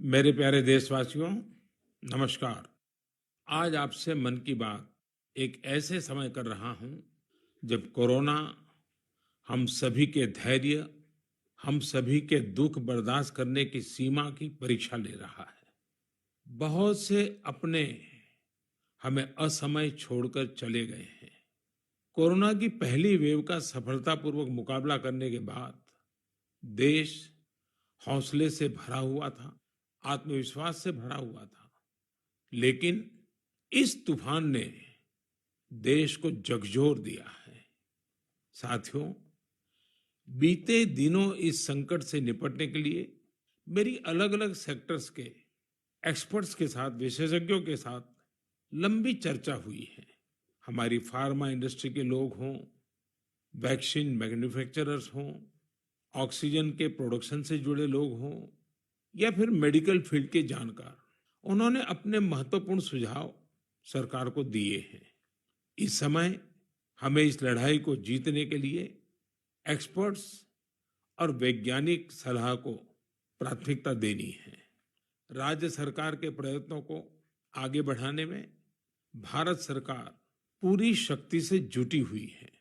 मेरे प्यारे देशवासियों, नमस्कार। आज आपसे मन की बात एक ऐसे समय कर रहा हूं जब कोरोना हम सभी के धैर्य, हम सभी के दुख बर्दाश्त करने की सीमा की परीक्षा ले रहा है। बहुत से अपने हमें असमय छोड़कर चले गए हैं। कोरोना की पहली वेव का सफलतापूर्वक मुकाबला करने के बाद देश हौसले से भरा हुआ था, आत्मविश्वास से भरा हुआ था। लेकिन इस तूफान ने देश को झकझोर दिया है। साथियों, बीते दिनों इस संकट से निपटने के लिए मेरी अलग-अलग सेक्टर्स के एक्सपर्ट्स के साथ, विशेषज्ञों के साथ लंबी चर्चा हुई है। हमारी फार्मा इंडस्ट्री के लोग हों, वैक्सीन मैन्युफैक्चरर्स हों, ऑक्सीजन के प्रोडक्शन से जुड़े लोग हों या फिर मेडिकल फील्ड के जानकार, उन्होंने अपने महत्वपूर्ण सुझाव सरकार को दिए हैं। इस समय हमें इस लड़ाई को जीतने के लिए एक्सपर्ट्स और वैज्ञानिक सलाह को प्राथमिकता देनी है। राज्य सरकार के प्रयत्नों को आगे बढ़ाने में भारत सरकार पूरी शक्ति से जुटी हुई है।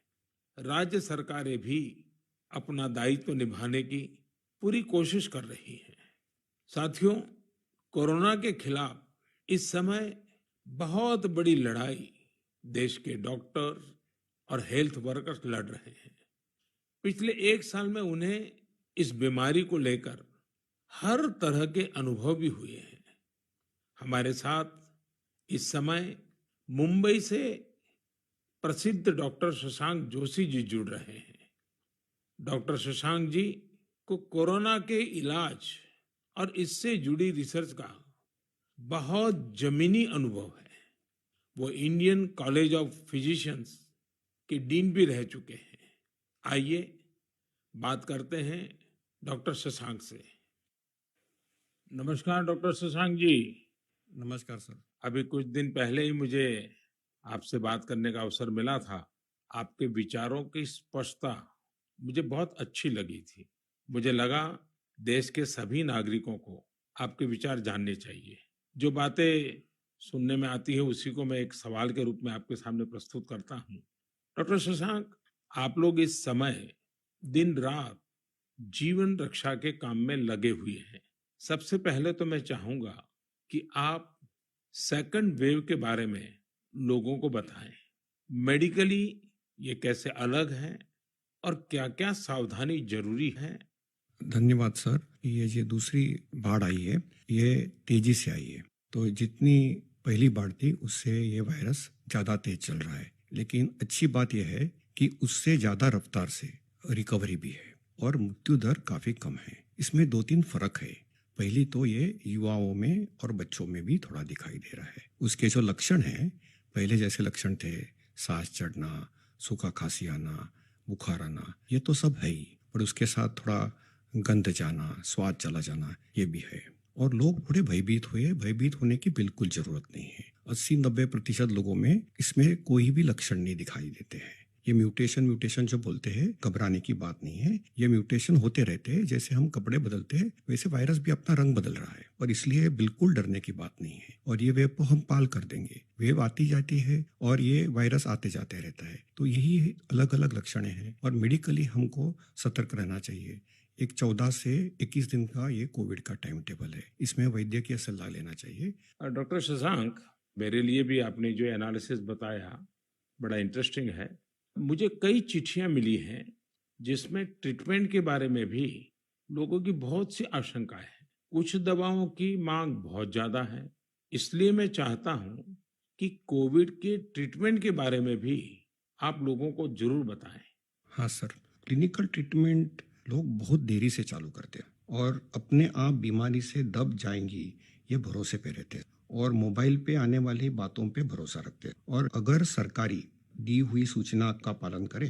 राज्य सरकारें भी अपना दायित्व निभाने की पूरी कोशिश कर रही हैं। साथियों, कोरोना के खिलाफ इस समय बहुत बड़ी लड़ाई देश के डॉक्टर और हेल्थ वर्कर्स लड़ रहे हैं। पिछले एक साल में उन्हें इस बीमारी को लेकर हर तरह के अनुभव भी हुए हैं। हमारे साथ इस समय मुंबई से प्रसिद्ध डॉक्टर शशांक जोशी जी जुड़ रहे हैं। डॉक्टर शशांक जी को कोरोना के इलाज और इससे जुड़ी रिसर्च का बहुत जमीनी अनुभव है। वो इंडियन कॉलेज ऑफ फिजिशियंस के डीन भी रह चुके हैं। आइए बात करते हैं डॉक्टर शशांक से। नमस्कार डॉक्टर शशांक जी। नमस्कार सर। अभी कुछ दिन पहले ही मुझे आपसे बात करने का अवसर मिला था। आपके विचारों की स्पष्टता मुझे बहुत अच्छी लगी थी। मुझे लगा देश के सभी नागरिकों को आपके विचार जानने चाहिए। जो बातें सुनने में आती है उसी को मैं एक सवाल के रूप में आपके सामने प्रस्तुत करता हूँ। डॉक्टर शशांक, आप लोग इस समय दिन रात जीवन रक्षा के काम में लगे हुए हैं। सबसे पहले तो मैं चाहूंगा कि आप सेकंड वेव के बारे में लोगों को बताएं। मेडिकली ये कैसे अलग है और क्या-क्या सावधानी जरूरी है? धन्यवाद सर। ये जो दूसरी बाढ़ आई है ये तेजी से आई है। तो जितनी पहली बाढ़ थी उससे ये वायरस ज़्यादा तेज चल रहा है, लेकिन अच्छी बात यह है कि उससे ज़्यादा रफ्तार से रिकवरी भी है और मृत्यु दर काफ़ी कम है। इसमें दो तीन फर्क है। पहली तो ये युवाओं में और बच्चों में भी थोड़ा दिखाई दे रहा है। उसके जो लक्षण हैं, पहले जैसे लक्षण थे, सांस चढ़ना, सूखा खांसी आना, बुखार आना, ये तो सब है ही, पर उसके साथ थोड़ा गंध जाना, स्वाद चला जाना, ये भी है। और लोग थोड़े भयभीत हुए। भयभीत होने की बिल्कुल जरूरत नहीं है। 80-90% लोगों में इसमें कोई भी लक्षण नहीं दिखाई देते हैं। ये म्यूटेशन जो बोलते हैं, घबराने की बात नहीं है। ये म्यूटेशन होते रहते हैं। जैसे हम कपड़े बदलते हैं वैसे वायरस भी अपना रंग बदल रहा है, और इसलिए बिल्कुल डरने की बात नहीं है। और ये वेव को हम पाल कर देंगे। वेव आती जाती है और ये वायरस आते जाते रहता है। तो यही अलग अलग लक्षण हैं और मेडिकली हमको सतर्क रहना चाहिए। एक 14 से 21 दिन का ये कोविड का टाइम टेबल है। इसमें वैद्यकीय सलाह लेना चाहिए। डॉक्टर शशांक, मेरे लिए भी आपने जो एनालिसिस बताया बड़ा इंटरेस्टिंग है। मुझे कई चिट्ठियां मिली हैं जिसमें ट्रीटमेंट के बारे में भी लोगों की बहुत सी आशंकाएं हैं। कुछ दवाओं की मांग बहुत ज्यादा है। इसलिए मैं चाहता हूं कि कोविड के ट्रीटमेंट के बारे में भी आप लोगों को जरूर बताएं। हाँ सर, क्लिनिकल ट्रीटमेंट लोग बहुत देरी से चालू करते हैं और अपने आप बीमारी से दब जाएंगी ये भरोसे पे रहते हैं और मोबाइल पे आने वाली बातों पे भरोसा रखते हैं। और अगर सरकारी दी हुई सूचना का पालन करे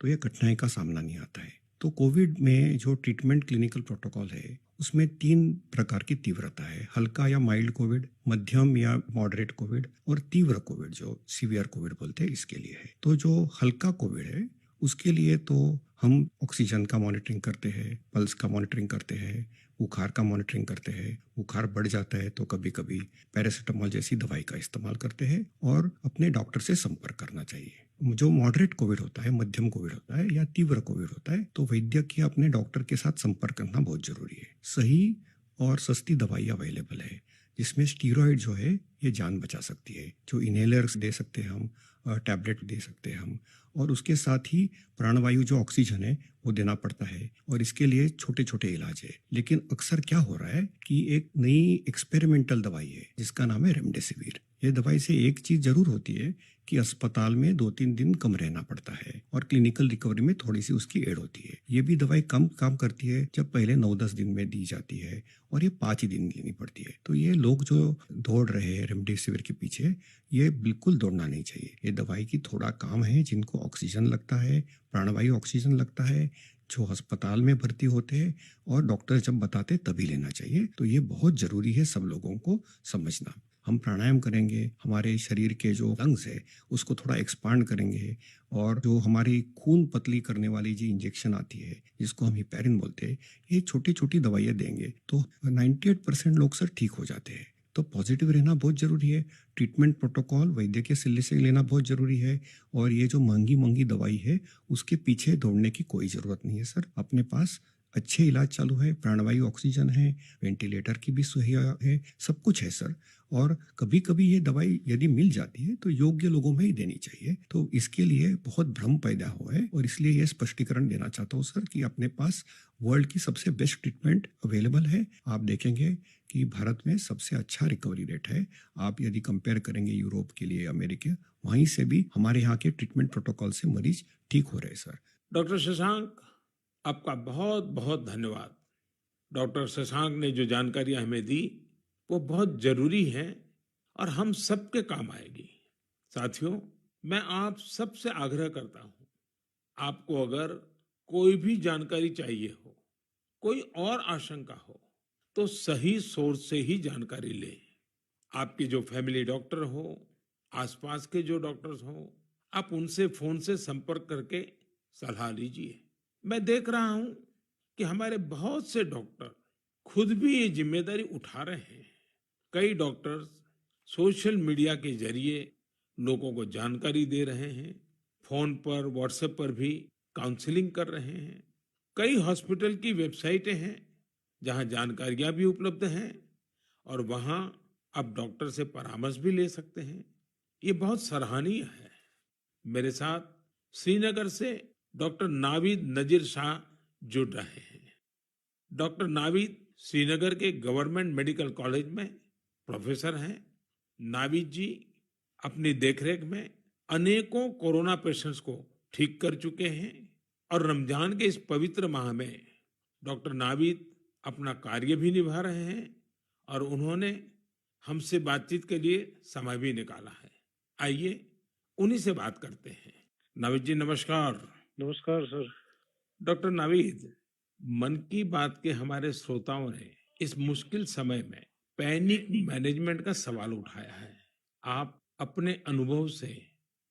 तो ये कठिनाई का सामना नहीं आता है। तो कोविड में जो ट्रीटमेंट क्लिनिकल प्रोटोकॉल है उसमें 3 प्रकार की तीव्रता है। हल्का या माइल्ड कोविड, मध्यम या मॉडरेट कोविड और तीव्र कोविड जो सीवियर कोविड बोलते हैं, इसके लिए है। तो जो हल्का कोविड है उसके लिए तो हम ऑक्सीजन का मॉनिटरिंग करते हैं, पल्स का मॉनिटरिंग करते हैं, बुखार का मॉनिटरिंग करते हैं। बुखार बढ़ जाता है तो कभी कभी पैरासीटामोल जैसी दवाई का इस्तेमाल करते हैं और अपने डॉक्टर से संपर्क करना चाहिए। जो मॉडरेट कोविड होता है, मध्यम कोविड होता है या तीव्र कोविड होता है, तो वैद्यक या अपने डॉक्टर के साथ संपर्क करना बहुत जरूरी है। सही और सस्ती दवाई अवेलेबल है, जिसमें स्टीरॉयड जो है ये जान बचा सकती है। जो इनहेलर्स दे सकते हैं हम, टैबलेट दे सकते हैं हम, और उसके साथ ही प्राणवायु जो ऑक्सीजन है वो देना पड़ता है, और इसके लिए छोटे छोटे इलाज है। लेकिन अक्सर क्या हो रहा है कि एक नई एक्सपेरिमेंटल दवाई है जिसका नाम है रेमडेसिविर। ये दवाई से एक चीज जरूर होती है कि अस्पताल में 2-3 दिन कम रहना पड़ता है और क्लिनिकल रिकवरी में थोड़ी सी उसकी एड होती है। ये भी दवाई कम काम करती है जब पहले 9-10 दिन में दी जाती है, और ये 5 ही दिन लेनी पड़ती है। तो ये लोग जो दौड़ रहे हैं रेमडेसिविर के पीछे, ये बिल्कुल दौड़ना नहीं चाहिए। ये दवाई की थोड़ा काम है, जिनको ऑक्सीजन लगता है, प्राणवायु ऑक्सीजन लगता है, जो अस्पताल में भर्ती होते हैं और डॉक्टर जब बताते तभी लेना चाहिए। तो ये बहुत जरूरी है सब लोगों को समझना। हम प्राणायाम करेंगे, हमारे शरीर के जो लंग्स है उसको थोड़ा एक्सपांड करेंगे, और जो हमारी खून पतली करने वाली जो इंजेक्शन आती है जिसको हम हिपैरिन बोलते हैं, ये छोटी छोटी दवाइयाँ देंगे तो 98% लोग सर ठीक हो जाते हैं। तो पॉजिटिव रहना बहुत जरूरी है। ट्रीटमेंट प्रोटोकॉल वैद्य के सलाह से लेना बहुत जरूरी है, और ये जो महंगी महंगी दवाई है उसके पीछे दौड़ने की कोई जरूरत नहीं है सर। अपने पास अच्छे इलाज चालू है, प्राणवायु ऑक्सीजन है, वेंटिलेटर की भी सुविधा है, सब कुछ है सर। और कभी कभी ये दवाई यदि मिल जाती है तो योग्य लोगों में ही देनी चाहिए। तो इसके लिए बहुत भ्रम पैदा हुआ है, और इसलिए ये स्पष्टीकरण देना चाहता हूँ सर कि अपने पास वर्ल्ड की सबसे बेस्ट ट्रीटमेंट अवेलेबल है। आप देखेंगे कि भारत में सबसे अच्छा रिकवरी रेट है। आप यदि कंपेयर करेंगे यूरोप के लिए, अमेरिका, वहीं से भी हमारे यहाँ के ट्रीटमेंट प्रोटोकॉल से मरीज ठीक हो रहे हैं सर। डॉक्टर शशांक, आपका बहुत बहुत धन्यवाद। डॉक्टर शशांक ने जो जानकारियां हमें दी वो बहुत जरूरी है और हम सबके काम आएगी। साथियों, मैं आप सबसे आग्रह करता हूं, आपको अगर कोई भी जानकारी चाहिए हो, कोई और आशंका हो, तो सही सोर्स से ही जानकारी लें। आपके जो फैमिली डॉक्टर हो, आसपास के जो डॉक्टर्स हो, आप उनसे फोन से संपर्क करके सलाह लीजिए। मैं देख रहा हूं कि हमारे बहुत से डॉक्टर खुद भी ये जिम्मेदारी उठा रहे हैं। कई डॉक्टर्स सोशल मीडिया के जरिए लोगों को जानकारी दे रहे हैं, फोन पर, व्हाट्सएप पर भी काउंसलिंग कर रहे हैं। कई हॉस्पिटल की वेबसाइटें हैं जहां जानकारियां भी उपलब्ध हैं, और वहां आप डॉक्टर से परामर्श भी ले सकते हैं। ये बहुत सराहनीय है। मेरे साथ श्रीनगर से डॉक्टर नावीद नजीर शाह जुड़ रहे हैं। डॉक्टर नावीद श्रीनगर के गवर्नमेंट मेडिकल कॉलेज में प्रोफेसर हैं। नावीद जी अपनी देखरेख में अनेकों कोरोना पेशेंट्स को ठीक कर चुके हैं, और रमजान के इस पवित्र माह में डॉक्टर नावीद अपना कार्य भी निभा रहे हैं, और उन्होंने हमसे बातचीत के लिए समय भी निकाला है। आइए उन्हीं से बात करते हैं। नावीद जी, नमस्कार। नमस्कार सर। डॉक्टर नावीद, मन की बात के हमारे श्रोताओं ने इस मुश्किल समय में पैनिक मैनेजमेंट का सवाल उठाया है। आप अपने अनुभव से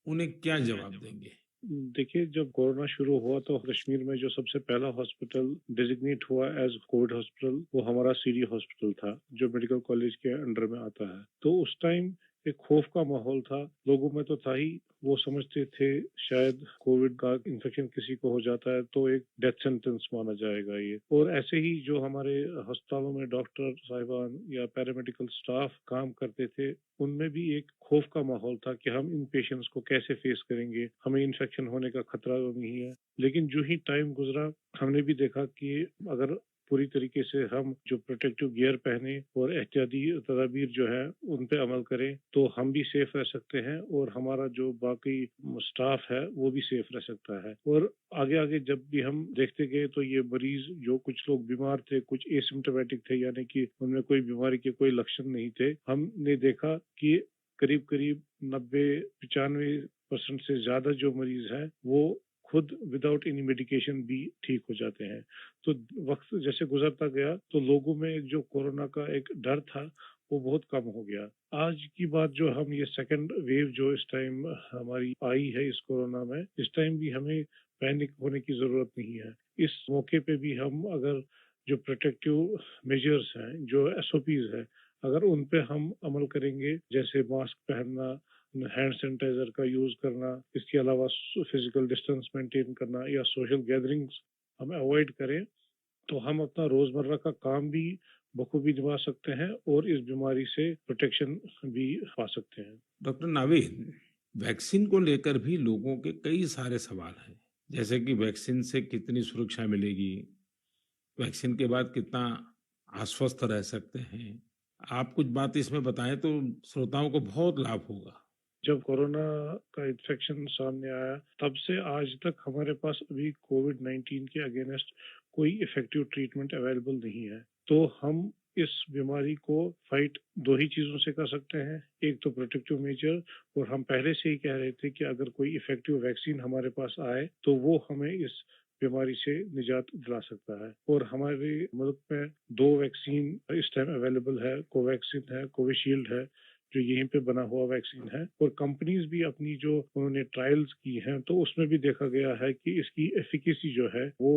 उन्हें क्या जवाब देंगे? देखिए, जब कोरोना शुरू हुआ तो कश्मीर में जो सबसे पहला हॉस्पिटल डेजिग्नेट हुआ एज कोविड हॉस्पिटल वो हमारा सीडी हॉस्पिटल था, जो मेडिकल कॉलेज के अंडर में आता है। तो उस टाइम एक खौफ का माहौल था लोगों में, तो था ही। वो समझते थे शायद कोविड का इन्फेक्शन किसी को हो जाता है तो एक डेथ सेंटेंस माना जाएगा ये। और ऐसे ही जो हमारे अस्पतालों में डॉक्टर साहिबान या पैरामेडिकल स्टाफ काम करते थे, उनमें भी एक खौफ का माहौल था कि हम इन पेशेंट्स को कैसे फेस करेंगे, हमें इन्फेक्शन होने का खतरा तो नहीं है। लेकिन जो ही टाइम गुजरा, हमने भी देखा कि अगर पूरी तरीके से हम जो प्रोटेक्टिव गियर पहने और एहतियाती तदाबीर जो है उन पे अमल करें, तो हम भी सेफ रह सकते हैं और हमारा जो बाकी स्टाफ है वो भी सेफ रह सकता है। और आगे आगे जब भी हम देखते गए तो ये मरीज, जो कुछ लोग बीमार थे, कुछ एसिम्प्टोमेटिक थे, यानी कि उनमें कोई बीमारी के कोई लक्षण नहीं थे, हमने देखा कि करीब करीब 90-95% से ज्यादा जो मरीज हैं वो खुद विदाउट एनी मेडिकेशन भी ठीक हो जाते हैं। तो वक्त जैसे गुजरता गया तो लोगों में जो कोरोना का एक डर था वो बहुत कम हो गया। आज की बात जो हम ये सेकंड वेव जो इस टाइम हमारी आई है इस कोरोना में, इस टाइम भी हमें पैनिक होने की जरूरत नहीं है। इस मौके पे भी हम अगर जो प्रोटेक्टिव मेजर्स हैं, जो एसओपीज है, अगर उन पे हम अमल करेंगे, जैसे मास्क पहनना, हैंड सैनिटाइजर का यूज करना, इसके अलावा फिजिकल डिस्टेंस मेंटेन करना या सोशल गैदरिंग्स हम अवॉइड करें, तो हम अपना रोजमर्रा का काम भी बखूबी निभा सकते हैं और इस बीमारी से प्रोटेक्शन भी पा सकते हैं। डॉक्टर नावीद, वैक्सीन को लेकर भी लोगों के कई सारे सवाल हैं, जैसे कि वैक्सीन से कितनी सुरक्षा मिलेगी, वैक्सीन के बाद कितना आश्वस्त रह सकते हैं। आप कुछ बात इसमें बताएं तो श्रोताओं को बहुत लाभ होगा। जब कोरोना का इन्फेक्शन सामने आया, तब से आज तक हमारे पास अभी कोविड-19 के अगेंस्ट कोई इफेक्टिव ट्रीटमेंट अवेलेबल नहीं है। तो हम इस बीमारी को फाइट दो ही चीजों से कर सकते हैं, एक तो प्रोटेक्टिव मेजर, और हम पहले से ही कह रहे थे कि अगर कोई इफेक्टिव वैक्सीन हमारे पास आए तो वो हमें इस बीमारी से निजात दिला सकता है। और हमारे मुल्क में दो वैक्सीन इस टाइम अवेलेबल है, कोवैक्सीन है, कोविशील्ड है, जो यहीं पे बना हुआ वैक्सीन है। और कंपनीज भी अपनी जो उन्होंने ट्रायल्स की हैं, तो उसमें भी देखा गया है कि इसकी एफिकेसी जो है वो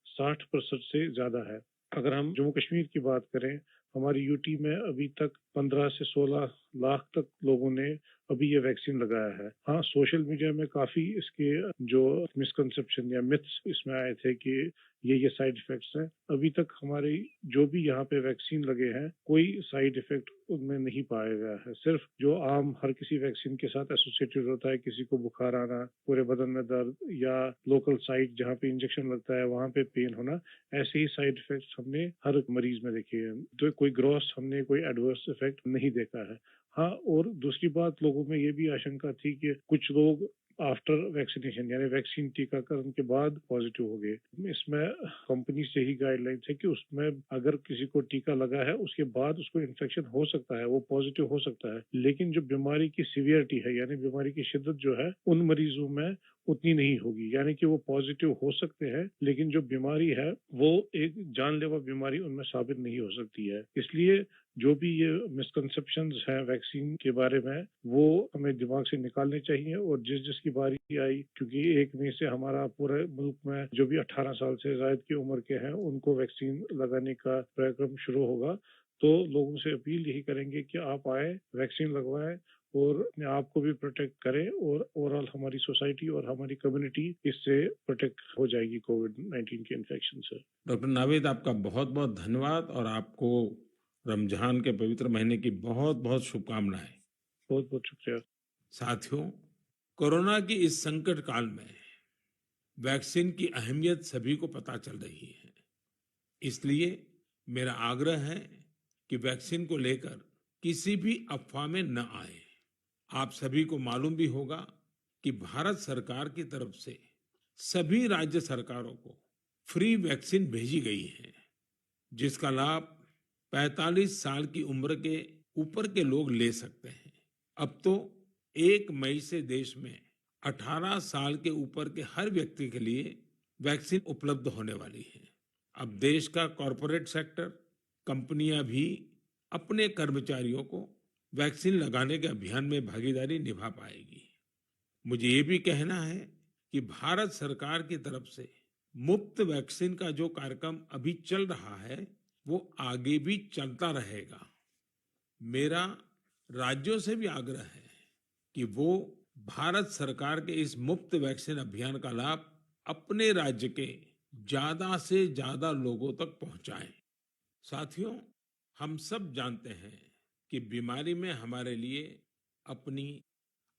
60% से ज्यादा है। अगर हम जम्मू कश्मीर की बात करें, हमारी यूटी में अभी तक 15 से 16 लाख तक लोगों ने अभी ये वैक्सीन लगाया है। हाँ, सोशल मीडिया में काफी इसके जो मिसकंसेप्शन या मिथ्स इसमें आए थे कि ये साइड इफेक्ट्स हैं। अभी तक हमारे जो भी यहाँ पे वैक्सीन लगे हैं, कोई साइड इफेक्ट उनमें नहीं पाया गया है। सिर्फ जो आम हर किसी वैक्सीन के साथ एसोसिएटेड होता है, किसी को बुखार आना, पूरे बदन में दर्द, या लोकल साइट जहाँ पे इंजेक्शन लगता है वहाँ पे पेन होना, ऐसे ही साइड इफेक्ट्स हमने हर मरीज में देखे हैं। तो कोई ग्रॉस हमने कोई एडवर्स इफेक्ट नहीं देखा है। हाँ, और दूसरी बात, लोगों में ये भी आशंका थी कि कुछ लोग आफ्टर वैक्सीनेशन यानी वैक्सीन टीकाकरण के बाद पॉजिटिव हो गए। इसमें कंपनी से ही गाइडलाइन है कि उसमें अगर किसी को टीका लगा है उसके बाद उसको इन्फेक्शन हो सकता है, वो पॉजिटिव हो सकता है, लेकिन जो बीमारी की सीवियरिटी है यानी बीमारी की शिद्दत जो है उन मरीजों में उतनी नहीं होगी। यानी कि वो पॉजिटिव हो सकते हैं, लेकिन जो बीमारी है वो एक जानलेवा बीमारी उनमें साबित नहीं हो सकती है। इसलिए जो भी ये मिसकंसेप्शंस हैं वैक्सीन के बारे में, वो हमें दिमाग से निकालने चाहिए। और जिसकी बारी आई, क्योंकि 1 मई से हमारा पूरे मुल्क में जो भी 18 साल से ज्यादा की उम्र के हैं उनको वैक्सीन लगाने का कार्यक्रम शुरू होगा। तो लोगों से अपील यही करेंगे कि आप आए, वैक्सीन लगवाएं और अपने आप को भी प्रोटेक्ट करें, और ओवरऑल हमारी सोसाइटी और हमारी कम्युनिटी इससे प्रोटेक्ट हो जाएगी कोविड-19 के इन्फेक्शन से। डॉक्टर नावीद, आपका बहुत बहुत धन्यवाद और आपको रमजान के पवित्र महीने की बहुत बहुत शुभकामनाएं। बहुत बहुत शुक्रिया। साथियों, कोरोना की इस संकट काल में वैक्सीन की अहमियत सभी को पता चल रही है। इसलिए मेरा आग्रह है कि वैक्सीन को लेकर किसी भी अफवाह में न आए। आप सभी को मालूम भी होगा कि भारत सरकार की तरफ से सभी राज्य सरकारों को फ्री वैक्सीन भेजी गई है, जिसका लाभ 45 साल की उम्र के ऊपर के लोग ले सकते हैं। अब तो 1 मई से देश में 18 साल के ऊपर के हर व्यक्ति के लिए वैक्सीन उपलब्ध होने वाली है। अब देश का कॉरपोरेट सेक्टर, कंपनियां भी अपने कर्मचारियों को वैक्सीन लगाने के अभियान में भागीदारी निभा पाएगी। मुझे ये भी कहना है कि भारत सरकार की तरफ से मुफ्त वैक्सीन का जो कार्यक्रम अभी चल रहा है वो आगे भी चलता रहेगा। मेरा राज्यों से भी आग्रह है कि वो भारत सरकार के इस मुफ्त वैक्सीन अभियान का लाभ अपने राज्य के ज्यादा से ज्यादा लोगों तक पहुंचाएं। साथियों, हम सब जानते हैं कि बीमारी में हमारे लिए अपनी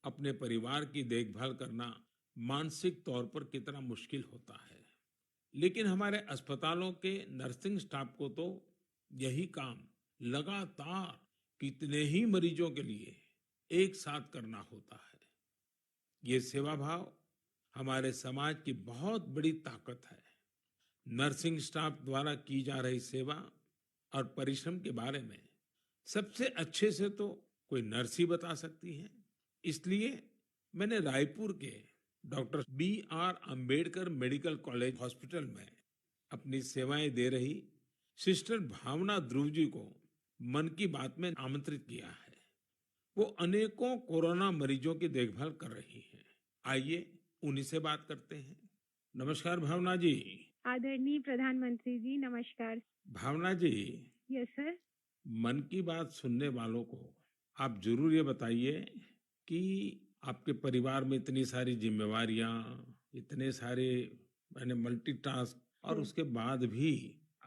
अपने परिवार की देखभाल करना मानसिक तौर पर कितना मुश्किल होता है, लेकिन हमारे अस्पतालों के नर्सिंग स्टाफ को तो यही काम लगातार कितने ही मरीजों के लिए एक साथ करना होता है। ये सेवा भाव हमारे समाज की बहुत बड़ी ताकत है। नर्सिंग स्टाफ द्वारा की जा रही सेवा और परिश्रम के बारे में सबसे अच्छे से तो कोई नर्स ही बता सकती है। इसलिए मैंने रायपुर के doctor B.R. Ambedkar medical college hospital में अपनी सेवाएं दे रही सिस्टर भावना ध्रुव जी को मन की बात में आमंत्रित किया है। वो अनेकों कोरोना मरीजों की देखभाल कर रही हैं। आइए उन्हीं से बात करते हैं। नमस्कार भावना जी। आदरणीय प्रधानमंत्री जी, नमस्कार। भावना जी, यस सर। मन की बात सुनने वालों को आप जरूर ये बताइए कि आपके परिवार में इतनी सारी जिम्मेवारियां, इतने सारे मैंने मल्टीटास्क, और सर। उसके बाद भी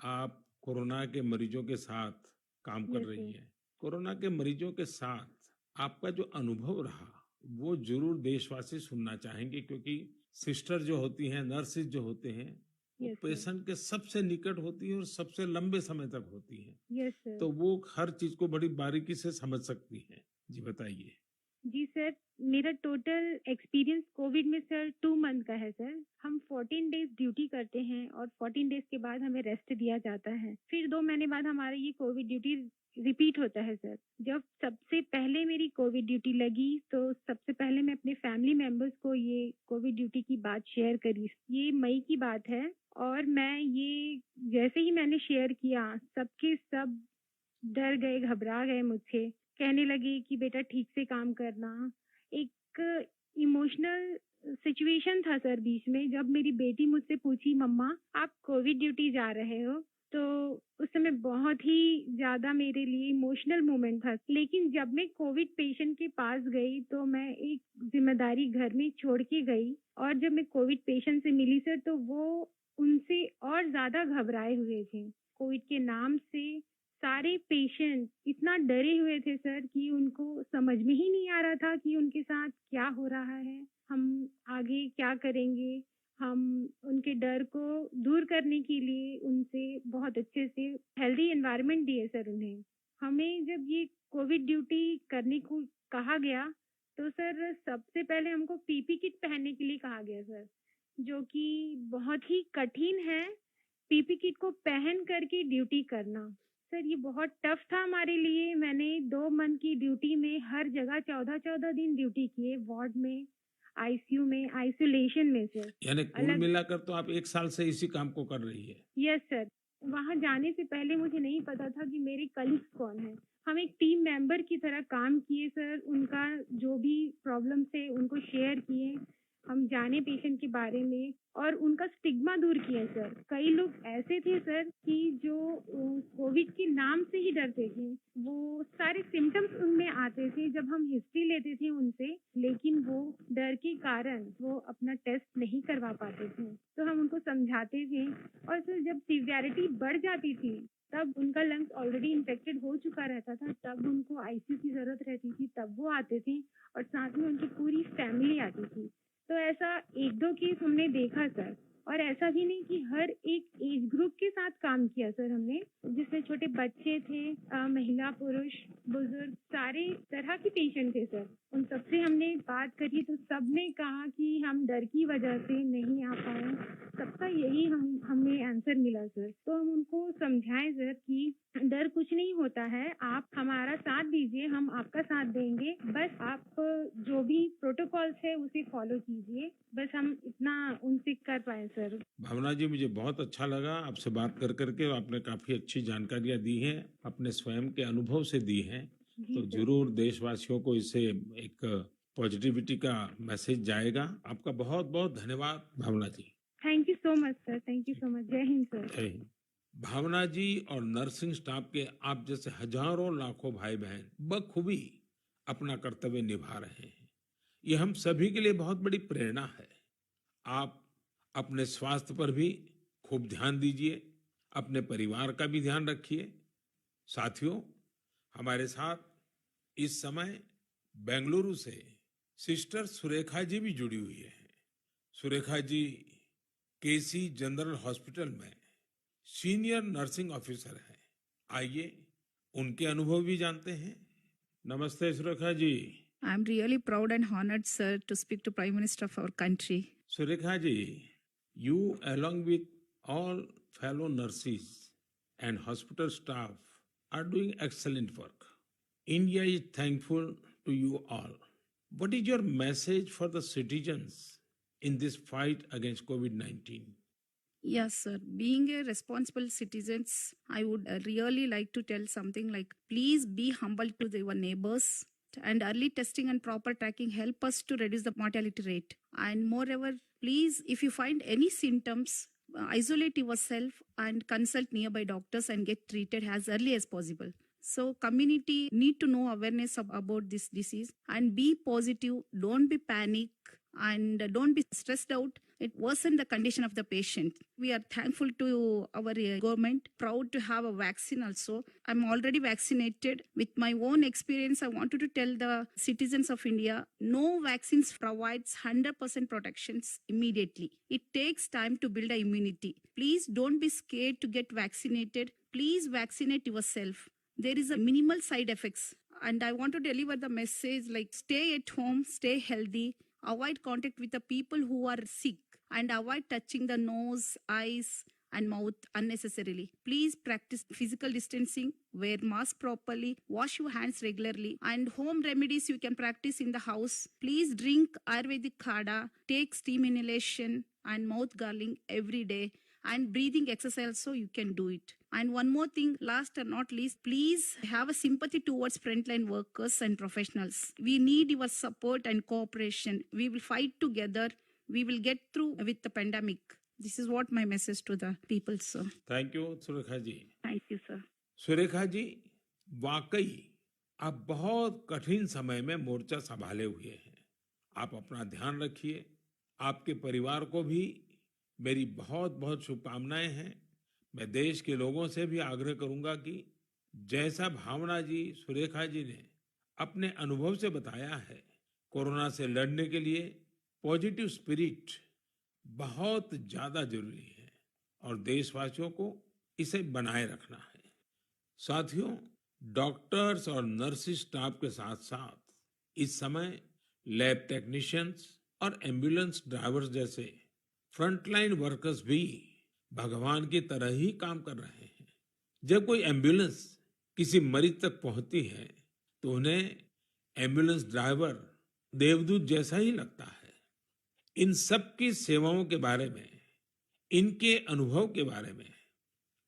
आप कोरोना के मरीजों के साथ काम कर यस रही सर। हैं। कोरोना के मरीजों के साथ आपका जो अनुभव रहा वो जरूर देशवासी सुनना चाहेंगे, क्योंकि सिस्टर जो होती हैं, नर्सिस जो होते हैं, वो यस सर। पेशेंट के सबसे निकट होती है और सबसे लंबे समय तक होती है। Yes sir. तो वो हर चीज को बड़ी बारीकी से समझ सकती हैं। जी बताइए। जी सर, मेरा टोटल एक्सपीरियंस कोविड में सर 2 मंथ का है सर। हम 14 डेज ड्यूटी करते हैं और 14 डेज के बाद हमें रेस्ट दिया जाता है। फिर 2 महीने बाद हमारा ये कोविड ड्यूटी रिपीट होता है सर। जब सबसे पहले मेरी कोविड ड्यूटी लगी तो सबसे पहले मैं अपने फैमिली मेंबर्स को ये कोविड ड्यूटी की बात शेयर करी। ये मई की बात है और मैं ये जैसे ही मैंने शेयर किया, सबके सब डर गए, घबरा गए मुझसे। कहने लगे कि बेटा ठीक से काम करना। एक इमोशनल सिचुएशन था सर बीच में, जब मेरी बेटी मुझसे पूछी, मम्मा आप कोविड ड्यूटी जा रहे हो? तो उस समय बहुत ही ज़्यादा मेरे लिए इमोशनल मोमेंट था। लेकिन जब मैं कोविड पेशेंट के पास गई तो मैं एक ज़िम्मेदारी घर में छोड़ के गई और जब मैं कोविड पेशेंट से मिली सर, तो वो उनसे और ज़्यादा घबराए हुए थे। कोविड के नाम से सारे पेशेंट इतना डरे हुए थे सर कि उनको समझ में ही नहीं आ रहा था कि उनके साथ क्या हो रहा है, हम आगे क्या करेंगे। हम उनके डर को दूर करने के लिए उनसे बहुत अच्छे से हेल्दी एनवायरनमेंट दिए सर उन्हें। हमें जब ये कोविड ड्यूटी करने को कहा गया तो सर सबसे पहले हमको पीपी किट पहनने के लिए कहा गया सर, जो कि बहुत ही कठिन है पीपी किट को पहन करके ड्यूटी करना। सर ये बहुत टफ था हमारे लिए। मैंने 2 मंथ की ड्यूटी में हर जगह 14-14 दिन ड्यूटी किए, वार्ड में, आईसीयू में, आइसोलेशन में सर। यानी कुल अलग। मिलाकर तो आप 1 साल से इसी काम को कर रही है। Yes sir. वहाँ जाने से पहले मुझे नहीं पता था कि मेरे कलीग्स कौन हैं। हम एक टीम मेंबर की तरह काम किए सर, उनका जो भी प्रॉब्लम थे उनको शेयर किए। हम जाने पेशेंट के बारे में और उनका स्टिग्मा दूर किए सर। कई लोग ऐसे थे सर कि जो कोविड के नाम से ही डरते थे। वो सारे सिम्टम्स उनमें आते थे जब हम हिस्ट्री लेते थे उनसे, लेकिन वो डर के कारण वो अपना टेस्ट नहीं करवा पाते थे। तो हम उनको समझाते थे और सर जब सीवियरिटी बढ़ जाती थी तब उनका लंग्स ऑलरेडी इन्फेक्टेड हो चुका रहता था, तब उनको आईसीयू की जरूरत रहती थी, तब वो आते थे और साथ में उनकी पूरी फैमिली आती थी। तो ऐसा 1-2 केस हमने देखा सर। और ऐसा भी नहीं कि हर एक एज ग्रुप के साथ काम किया सर हमने, जिसमें छोटे बच्चे थे, महिला, पुरुष, बुजुर्ग, सारे तरह के पेशेंट थे सर। उन सबसे हमने बात करी तो सबने कहा कि हम डर की वजह से नहीं आ पाए। सबका यही हमें आंसर मिला सर। तो हम उनको समझाएं सर कि डर कुछ नहीं होता है, आप हमारा साथ दीजिए, हम आपका साथ देंगे। बस आप जो भी प्रोटोकॉल्स है उसे फॉलो कीजिए। बस हम इतना उनसे कर पाए सर। भावना जी, मुझे बहुत अच्छा लगा आपसे बात कर करके। आपने काफी अच्छी जानकारियां दी हैं, अपने स्वयं के अनुभव से दी हैं। जी तो सर। जरूर देशवासियों को इससे एक पॉजिटिविटी का मैसेज जाएगा। आपका बहुत बहुत धन्यवाद Bhavna ji. Thank you so much sir. Thank you so much. जय हिंद सर। जय हिंद। भावना जी और नर्सिंग स्टाफ के आप जैसे हजारों लाखों भाई बहन बखूबी अपना कर्तव्य निभा रहे हैं। ये हम सभी के लिए बहुत बड़ी प्रेरणा है। आप अपने स्वास्थ्य पर भी खूब ध्यान दीजिए, अपने परिवार का भी ध्यान रखिए। साथियों, हमारे साथ इस समय बेंगलुरु से सिस्टर सुरेखा जी भी जुड़ी हुई है। सुरेखा जी केसी जनरल हॉस्पिटल में सीनियर नर्सिंग ऑफिसर हैं। आइए उनके अनुभव भी जानते हैं। नमस्ते Surekha ji. I'm really proud and honored, sir, to speak to Prime Minister of our country. Surekha ji, you along with all fellow nurses and hospital staff are doing excellent work. India is thankful to you all. What is your message for the citizens in this fight against COVID-19? Yes, sir. Being a responsible citizens, I would really like to tell something like, please be humble to your neighbors. and early testing and proper tracking help us to reduce the mortality rate. And moreover, please, if you find any symptoms, isolate yourself and consult nearby doctors and get treated as early as possible. So community need to know awareness about this disease and be positive. Don't be panic and don't be stressed out. It worsen the condition of the patient. We are thankful to our government, proud to have a vaccine also. I'm already vaccinated. With my own experience, I wanted to tell the citizens of India, no vaccines provides 100% protections immediately. It takes time to build a immunity. Please don't be scared to get vaccinated. Please vaccinate yourself. There is a minimal side effects. And I want to deliver the message like stay at home, stay healthy, avoid contact with the people who are sick, and avoid touching the nose, eyes, and mouth unnecessarily. Please practice physical distancing, wear mask properly, wash your hands regularly, and home remedies you can practice in the house. Please drink Ayurvedic Khada, take steam inhalation and mouth gargling every day, and breathing exercise so you can do it. And one more thing, last and not least, please have a sympathy towards frontline workers and professionals. We need your support and cooperation. We will fight together. We will get through with the pandemic. This is what my message to the people, sir. Thank you Surekha ji. Thank you, sir. Surekha ji, वाकई आप बहुत कठिन समय में मोर्चा संभाले हुए हैं। आप अपना ध्यान रखिए। आपके परिवार को भी मेरी बहुत बहुत शुभकामनाएं हैं। मैं देश के लोगों से भी आग्रह करूंगा कि जैसा भावना जी, सुरेखा जी ने अपने अनुभव से बताया है, कोरोना से लड़ने के लिए पॉजिटिव स्पिरिट बहुत ज्यादा जरूरी है और देशवासियों को इसे बनाए रखना है। साथियों, डॉक्टर्स और नर्सिंग स्टाफ के साथ साथ इस समय लैब टेक्नीशियंस और एम्बुलेंस ड्राइवर्स जैसे फ्रंटलाइन वर्कर्स भी भगवान की तरह ही काम कर रहे हैं। जब कोई एम्बुलेंस किसी मरीज तक पहुंचती है तो उन्हें एम्बुलेंस ड्राइवर देवदूत जैसा ही लगता है। इन सब की सेवाओं के बारे में, इनके अनुभव के बारे में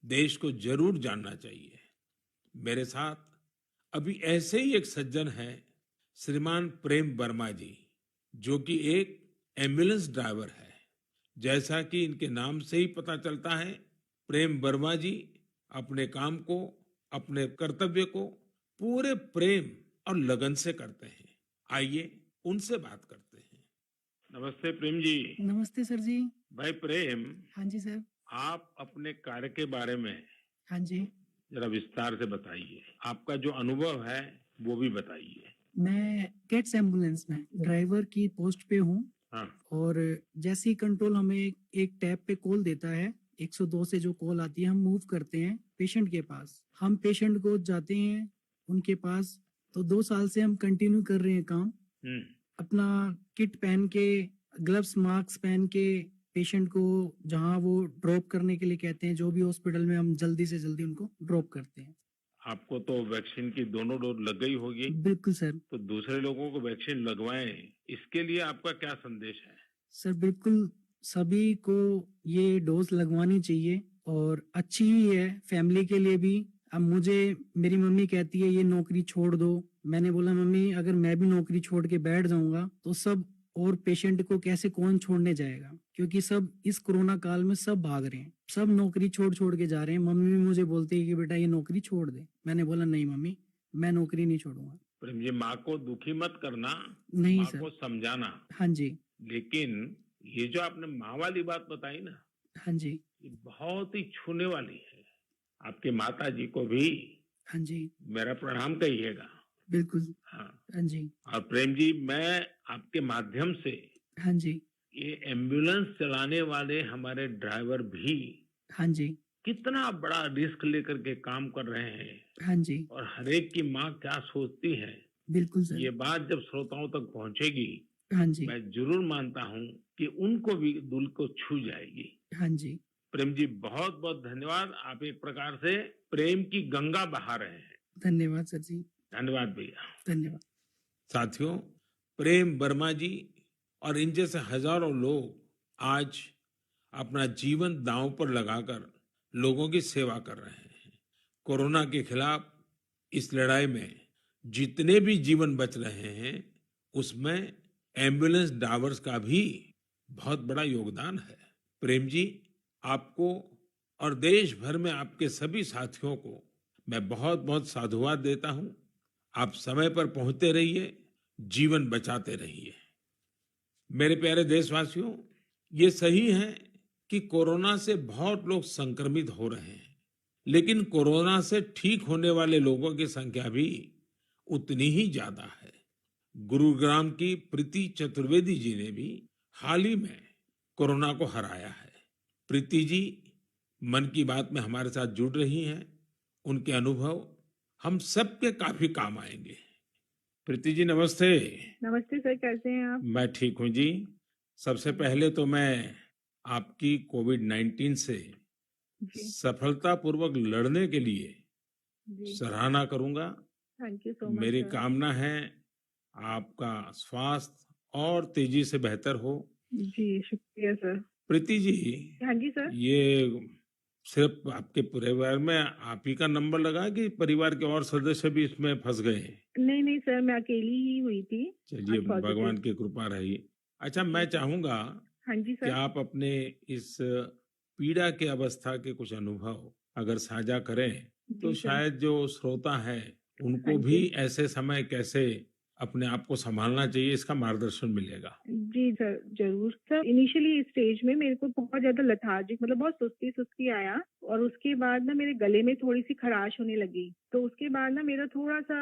देश को जरूर जानना चाहिए। मेरे साथ अभी ऐसे ही एक सज्जन हैं, श्रीमान प्रेम वर्मा जी, जो कि एक एम्बुलेंस ड्राइवर है। जैसा कि इनके नाम से ही पता चलता है, प्रेम वर्मा जी अपने काम को, अपने कर्तव्य को पूरे प्रेम और लगन से करते हैं। आइए उनसे बात करते हैं। नमस्ते प्रेम जी। नमस्ते सर जी। भाई प्रेम, हाँ जी सर। आप अपने कार्य के बारे में हाँ जी। जरा विस्तार से बताइए। आपका जो अनुभव है वो भी बताइए। मैं कैट्स एम्बुलेंस में ड्राइवर की पोस्ट पे हूँ। हाँ। और जैसे ही कंट्रोल हमें एक टैब पे कॉल देता है, 102 से जो कॉल आती है, हम मूव करते हैं पेशेंट के पास। हम पेशेंट को जाते हैं उनके पास। तो 2 साल से हम कंटिन्यू कर रहे हैं काम। अपना किट पहन के, ग्लव्स, मास्क पहन के पेशेंट को जहाँ वो ड्रॉप करने के लिए कहते हैं, जो भी हॉस्पिटल में, हम जल्दी से जल्दी उनको ड्रॉप करते हैं। आपको तो वैक्सीन की दोनों डोज लग गई होगी। बिल्कुल सर। तो दूसरे लोगों को वैक्सीन लगवाएं, इसके लिए आपका क्या संदेश है? सर बिल्कुल, सभी को ये डोज लगवानी चाहिए और अच्छी ही है फैमिली के लिए भी। अब मुझे मेरी मम्मी कहती है ये नौकरी छोड़ दो। मैंने बोला मम्मी, अगर मैं भी नौकरी छोड़ के बैठ जाऊंगा तो सब और पेशेंट को कैसे कौन छोड़ने जाएगा, क्योंकि सब इस कोरोना काल में सब भाग रहे हैं, सब नौकरी छोड़ छोड़ के जा रहे हैं। मम्मी भी मुझे बोलती है कि बेटा ये नौकरी छोड़ दे। मैंने बोला नहीं मम्मी, मैं नौकरी नहीं छोड़ूंगा। प्रेम जी, माँ को दुखी मत करना, नहीं माँ सर। को समझाना। हाँ जी। लेकिन ये जो आपने माँ वाली बात बताई ना, हाँ जी। ये बहुत ही छूने वाली है। आपके माता जी को भी हाँ जी। मेरा प्रणाम कहिएगा। बिल्कुल। हाँ। हाँ जी। और प्रेम जी, मैं आपके माध्यम से, हाँ जी। ये एम्बुलेंस चलाने वाले हमारे ड्राइवर भी हाँ जी। कितना बड़ा रिस्क लेकर के काम कर रहे हैं, हाँ जी। और हरेक की माँ क्या सोचती है, बिल्कुल सर। ये बात जब श्रोताओं तक पहुंचेगी, हाँ जी। मैं जरूर मानता हूँ कि उनको भी दिल को छू जाएगी। हाँ जी। प्रेम जी, बहुत बहुत धन्यवाद। आप एक प्रकार से प्रेम की गंगा बहा रहे हैं। धन्यवाद सर जी। धन्यवाद भैया। धन्यवाद। साथियों, प्रेम वर्मा जी और इन जैसे हजारों लोग आज अपना जीवन दांव पर लगाकर लोगों की सेवा कर रहे हैं। कोरोना के खिलाफ इस लड़ाई में जितने भी जीवन बच रहे हैं उसमें एम्बुलेंस ड्राइवर्स का भी बहुत बड़ा योगदान है। प्रेम जी, आपको और देश भर में आपके सभी साथियों को मैं बहुत बहुत साधुवाद देता हूं। आप समय पर पहुंचते रहिए, जीवन बचाते रहिए। मेरे प्यारे देशवासियों, ये सही है कि कोरोना से बहुत लोग संक्रमित हो रहे हैं, लेकिन कोरोना से ठीक होने वाले लोगों की संख्या भी उतनी ही ज्यादा है। गुरुग्राम की प्रीति चतुर्वेदी जी ने भी हाल ही में कोरोना को हराया है। प्रीति जी मन की बात में हमारे साथ जुड़ रही हैं। उनके अनुभव हम सबके काफी काम आएंगे। प्रीति जी नमस्ते। नमस्ते सर, कैसे हैं आप? मैं ठीक हूं जी। सबसे पहले तो मैं आपकी कोविड-19 से जी सफलतापूर्वक लड़ने के लिए जी, सराहना करूंगा। थैंक यू सो मच मेरी सर। कामना है आपका स्वास्थ्य और तेजी से बेहतर हो। जी, शुक्रिया सर। प्रीति जी, हाँ जी सर। ये सिर्फ आपके परिवार में आप ही का नंबर लगा है कि परिवार के और सदस्य भी इसमें फंस गए हैं? नहीं नहीं सर, मैं अकेली ही हुई थी। चलिए, आज पॉजिटिव। भगवान की कृपा रही। अच्छा, मैं चाहूंगा हाँ जी कि सर। आप अपने इस पीड़ा के अवस्था के कुछ अनुभव अगर साझा करें तो जी सर। शायद जो श्रोता है उनको हाँ भी जी। ऐसे समय कैसे अपने आप को संभालना चाहिए इसका मार्गदर्शन मिलेगा। जी सर, जरूर सर। इनिशियली स्टेज में मेरे को बहुत ज्यादा लेथार्जिक, मतलब बहुत सुस्ती सुस्ती आया, और उसके बाद ना मेरे गले में थोड़ी सी खराश होने लगी। तो उसके बाद ना मेरा थोड़ा सा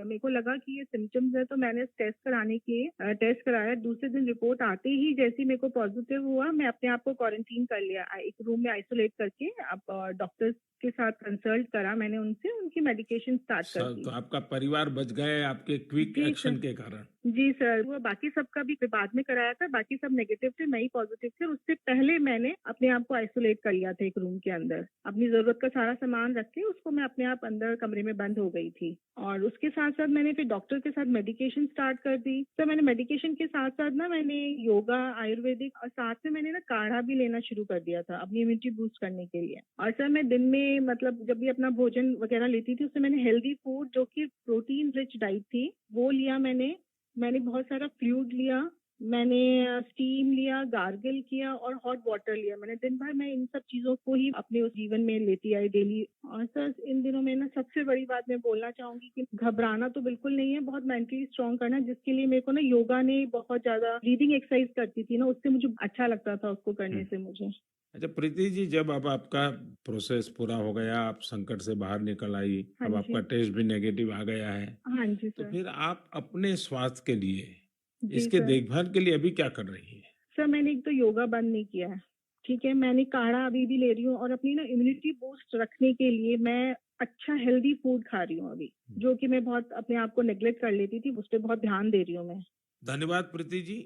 मेरे को लगा कि ये सिम्टम्स है, तो मैंने टेस्ट कराने के टेस्ट कराया। दूसरे दिन रिपोर्ट आते ही जैसे ही मेरे को पॉजिटिव हुआ, मैं अपने आप को क्वारंटीन कर लिया, एक रूम में आइसोलेट करके। अब डॉक्टर्स के साथ कंसल्ट करा मैंने उनसे, उनकी मेडिकेशन स्टार्ट कर दी। तो आपका परिवार बच गए आपके क्विक जी एक्शन सर। के कारण। जी सर, वो बाकी सबका भी बाद में कराया था, बाकी सब नेगेटिव थे, मैं ही पॉजिटिव थे। और उससे पहले मैंने अपने आप को आइसोलेट कर लिया था एक रूम के अंदर। अपनी जरूरत का सारा सामान रख के उसको मैं अपने आप अंदर कमरे में बंद हो गई थी। और उसके साथ साथ मैंने फिर डॉक्टर के साथ मेडिकेशन स्टार्ट कर दी। तो मैंने मेडिकेशन के साथ साथ ना मैंने योगा, आयुर्वेदिक, और साथ में मैंने ना काढ़ा भी लेना शुरू कर दिया था अपनी इम्यूनिटी बूस्ट करने के लिए। और सर मैं दिन में, मतलब जब भी अपना भोजन वगैरह लेती थी, उससे मैंने हेल्दी फूड जो कि प्रोटीन रिच डाइट थी वो लिया। मैंने बहुत सारा फ्लूइड लिया, मैंने स्टीम लिया, गार्गल किया और हॉट वाटर लिया। मैंने दिन भर मैं इन सब चीजों को ही अपने उस जीवन में लेती आई डेली। और सर इन दिनों में ना सबसे बड़ी बात मैं बोलना चाहूंगी कि घबराना तो बिल्कुल नहीं है, बहुत मेंटली स्ट्रांग करना, जिसके लिए मेरे को ना योगा ने बहुत ज्यादा, ब्रीदिंग एक्सरसाइज करती थी ना, उससे मुझे अच्छा लगता था उसको करने से मुझे। अच्छा प्रीति जी, जब अब आपका प्रोसेस पूरा हो गया, आप संकट से बाहर निकल आई, हाँ अब जी। आपका टेस्ट भी नेगेटिव आ गया है, हाँ जी तो सर। फिर आप अपने स्वास्थ्य के लिए, जी इसके सर। देखभाल के लिए अभी क्या कर रही है? सर मैंने एक तो योगा बंद नहीं किया है, ठीक है। मैंने काढ़ा अभी भी ले रही हूँ, और अपनी ना इम्यूनिटी बूस्ट रखने के लिए मैं अच्छा हेल्दी फूड खा रही हूँ अभी, जो कि मैं बहुत अपने आप को नेग्लेक्ट कर लेती थी, उस पर बहुत ध्यान दे रही हूँ मैं। धन्यवाद Preeti ji.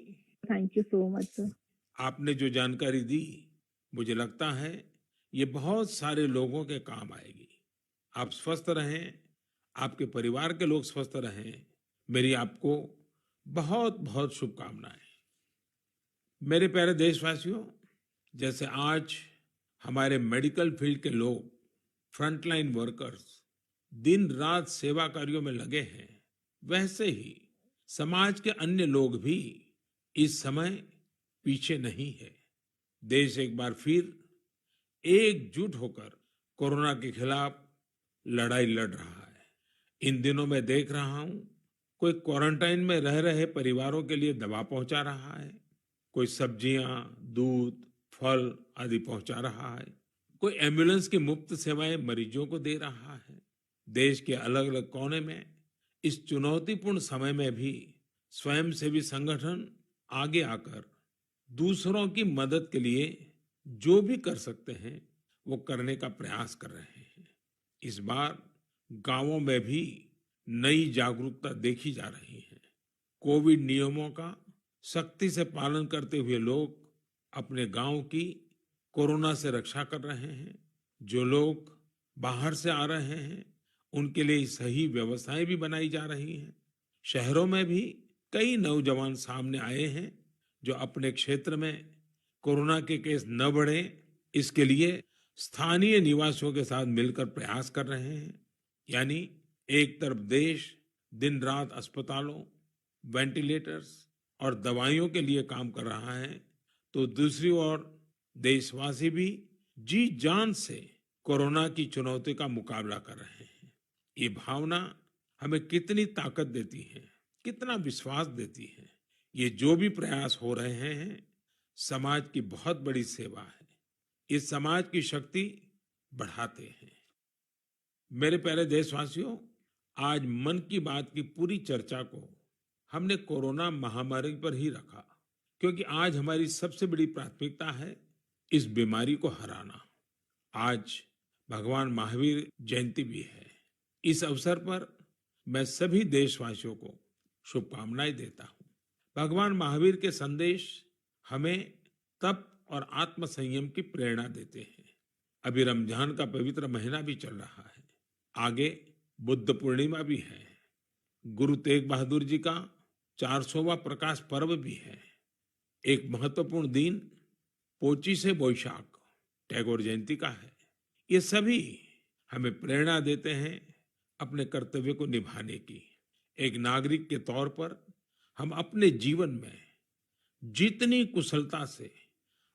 Thank you so much sir. आपने जो जानकारी दी, मुझे लगता है ये बहुत सारे लोगों के काम आएगी। आप स्वस्थ रहें, आपके परिवार के लोग स्वस्थ रहें, मेरी आपको बहुत बहुत शुभकामनाएं। मेरे प्यारे देशवासियों, जैसे आज हमारे मेडिकल फील्ड के लोग, फ्रंटलाइन वर्कर्स, दिन रात सेवा कार्यों में लगे हैं, वैसे ही समाज के अन्य लोग भी इस समय पीछे नहीं है। देश एक बार फिर एकजुट होकर कोरोना के खिलाफ लड़ाई लड़ रहा है। इन दिनों में देख रहा हूं, कोई क्वारंटाइन में रह रहे परिवारों के लिए दवा पहुंचा रहा है, कोई सब्जियां, दूध, फल आदि पहुंचा रहा है, कोई एम्बुलेंस की मुफ्त सेवाएं मरीजों को दे रहा है। देश के अलग अलग कोने में इस चुनौतीपूर्ण समय में भी स्वयंसेवी संगठन आगे आकर दूसरों की मदद के लिए जो भी कर सकते हैं वो करने का प्रयास कर रहे हैं। इस बार गांवों में भी नई जागरूकता देखी जा रही है। कोविड नियमों का सख्ती से पालन करते हुए लोग अपने गांव की कोरोना से रक्षा कर रहे हैं। जो लोग बाहर से आ रहे हैं उनके लिए सही व्यवस्थाएं भी बनाई जा रही हैं। शहरों में भी कई नौजवान सामने आए हैं जो अपने क्षेत्र में कोरोना के केस न बढ़े, इसके लिए स्थानीय निवासियों के साथ मिलकर प्रयास कर रहे हैं। यानी एक तरफ देश दिन रात अस्पतालों, वेंटिलेटर्स और दवाइयों के लिए काम कर रहा है, तो दूसरी ओर देशवासी भी जी जान से कोरोना की चुनौती का मुकाबला कर रहे हैं। ये भावना हमें कितनी ताकत देती है, कितना विश्वास देती है। ये जो भी प्रयास हो रहे हैं, समाज की बहुत बड़ी सेवा है। ये समाज की शक्ति बढ़ाते हैं। मेरे प्यारे देशवासियों, आज मन की बात की पूरी चर्चा को हमने कोरोना महामारी पर ही रखा, क्योंकि आज हमारी सबसे बड़ी प्राथमिकता है इस बीमारी को हराना। आज भगवान महावीर जयंती भी है। इस अवसर पर मैं सभी देशवासियों को शुभकामनाएं देता हूं। भगवान महावीर के संदेश हमें तप और आत्म संयम की प्रेरणा देते हैं। अभी रमजान का पवित्र महीना भी चल रहा है, आगे बुद्ध पूर्णिमा भी है, गुरु तेग बहादुर जी का 400वां प्रकाश पर्व भी है। एक महत्वपूर्ण दिन पोचिशे बोईशाख टैगोर जयंती का है। ये सभी हमें प्रेरणा देते हैं अपने कर्तव्य को निभाने की। एक नागरिक के तौर पर हम अपने जीवन में जितनी कुशलता से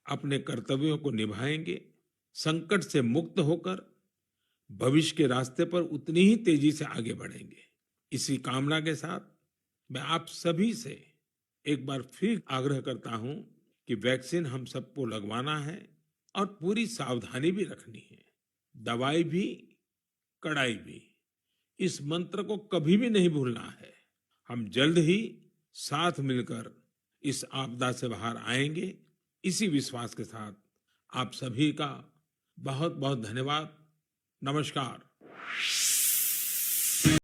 अपने कर्तव्यों को निभाएंगे, संकट से मुक्त होकर भविष्य के रास्ते पर उतनी ही तेजी से आगे बढ़ेंगे। इसी कामना के साथ मैं आप सभी से एक बार फिर आग्रह करता हूं कि वैक्सीन हम सबको लगवाना है और पूरी सावधानी भी रखनी है। दवाई भी, कड़ाई भी, इस मंत्र को कभी भी नहीं भूलना है। हम जल्द ही साथ मिलकर इस आपदा से बाहर आएंगे। इसी विश्वास के साथ आप सभी का बहुत बहुत धन्यवाद। नमस्कार।